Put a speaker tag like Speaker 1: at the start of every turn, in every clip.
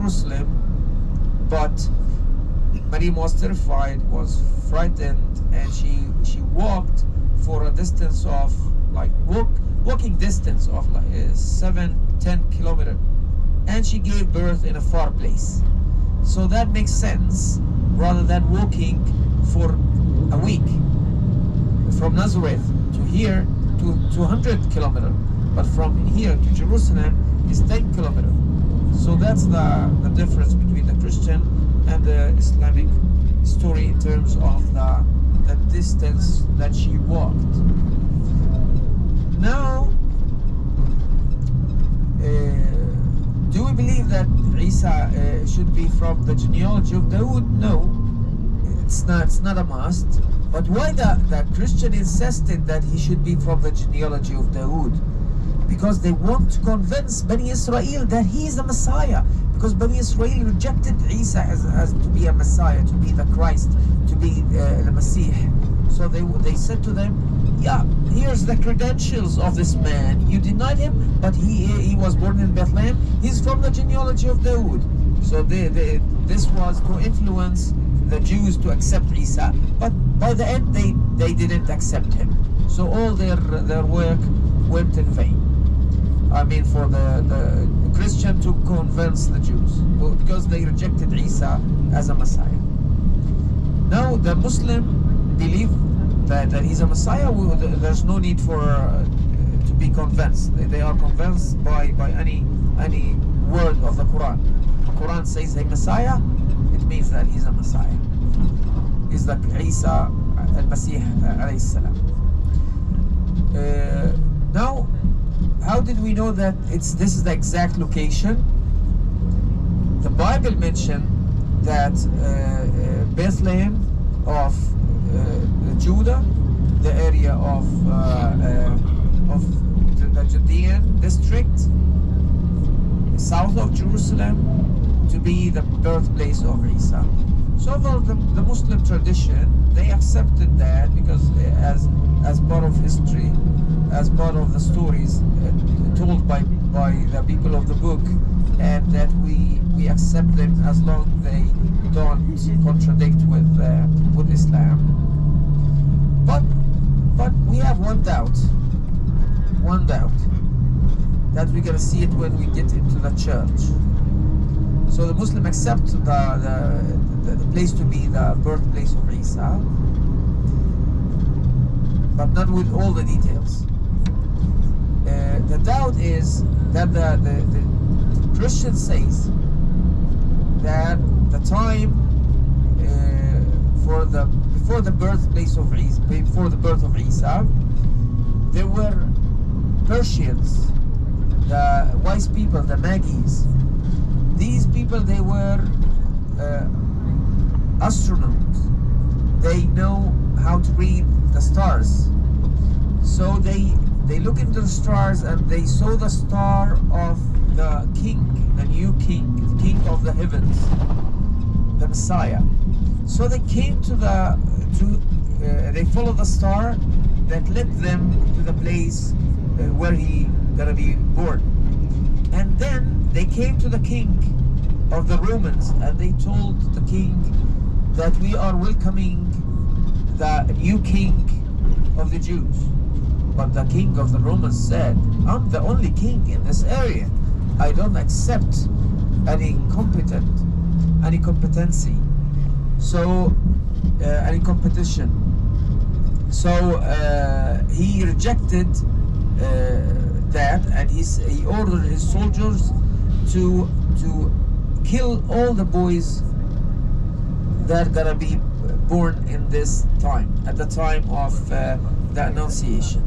Speaker 1: Jerusalem, but Maryam was terrified, was frightened, and she walked for a distance of like walking distance of like 7-10 kilometers, and she gave birth in a far place. So that makes sense, rather than walking for a week from Nazareth to here to 200 kilometers, but from here to Jerusalem is 10 kilometers. So that's the difference between the Christian and the Islamic story in terms of the distance that she walked. Now, do we believe that Isa should be from the genealogy of Dawood? No, it's not a must. But why the Christian insisted that he should be from the genealogy of Dawood? Because they want to convince Bani Israel that he is the Messiah. Because Bani Israel rejected Isa as to be a Messiah, to be the Christ, to be the Masih. So they said to them, yeah, here's the credentials of this man. You denied him, but he was born in Bethlehem. He's from the genealogy of Dawood. So this was to influence the Jews to accept Isa. But by the end, they didn't accept him. So all their work went in vain. I mean, for the Christian to convince the Jews, because they rejected Isa as a Messiah. Now the Muslim believe that he's a Messiah. There's no need for to be convinced. They are convinced by any word of the Quran. The Quran says a Messiah, it means that he's a Messiah. He's like Isa al-Masih alayhi salam. Now, how did we know that this is the exact location? The Bible mentioned that Bethlehem of Judah, the area of the Judean district, south of Jerusalem, to be the birthplace of Isa. So for the Muslim tradition, they accepted that because as part of history, as part of the stories told by the people of the book, and that we accept them as long as they don't contradict with Islam. But we have one doubt that we're gonna see it when we get into the church. So the Muslim accept the place to be the birthplace of Isa, but not with all the details. The doubt is that the Christian says that the time before the birthplace of Isa, before the birth of Isa, there were Persians, the wise people, the Magi's. These people, they were astronauts. They know how to read the stars. So they look into the stars and they saw the star of the king, the new king, the king of the heavens, the Messiah. So they came they followed the star that led them to the place where he gonna be born. And then they came to the king of the Romans and they told the king that we are welcoming the new king of the Jews. But the king of the Romans said, I'm the only king in this area. I don't accept any competency. So, any competition. So he rejected that, and he ordered his soldiers to kill all the boys that are gonna be born in this time, at the time of the Annunciation.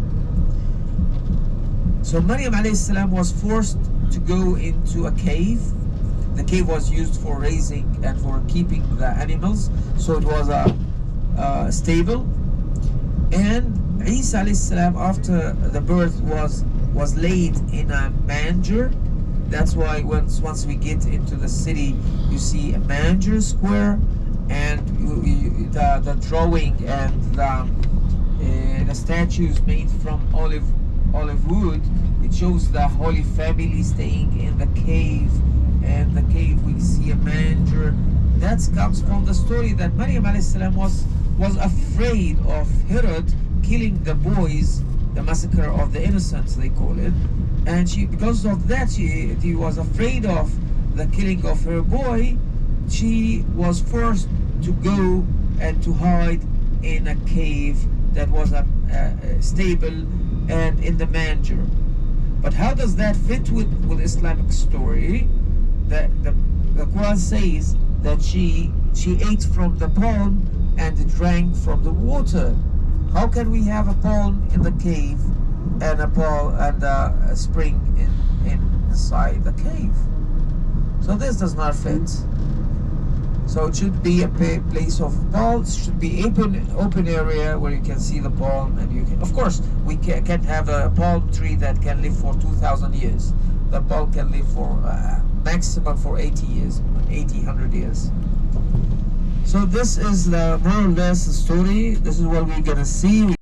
Speaker 1: So Maryam alayhi salam was forced to go into a cave. The cave was used for raising and for keeping the animals, so it was a stable. And Isa alayhi salam, after the birth, was laid in a manger. That's why once we get into the city, you see a manger square, and the drawing and the statues made from olive wood. It shows the Holy Family staying in the cave, and the cave we see manger, that comes from the story that Maryam alayhi salam was afraid of Herod killing the boys, the massacre of the innocents they call it, and because of that she was afraid of the killing of her boy. She was forced to go and to hide in a cave that was a stable and in the manger. But how does that fit with Islamic story? The Quran says that she ate from the palm and drank from the water. How can we have a palm in the cave and a spring inside the cave? So this does not fit. So it should be a place of palms. It should be open area where you can see the palm, and you can. Of course, we can't have a palm tree that can live for 2,000 years. The palm can live for maximum for 80 years, 100 years. So this is the more or less story. This is what we're gonna see.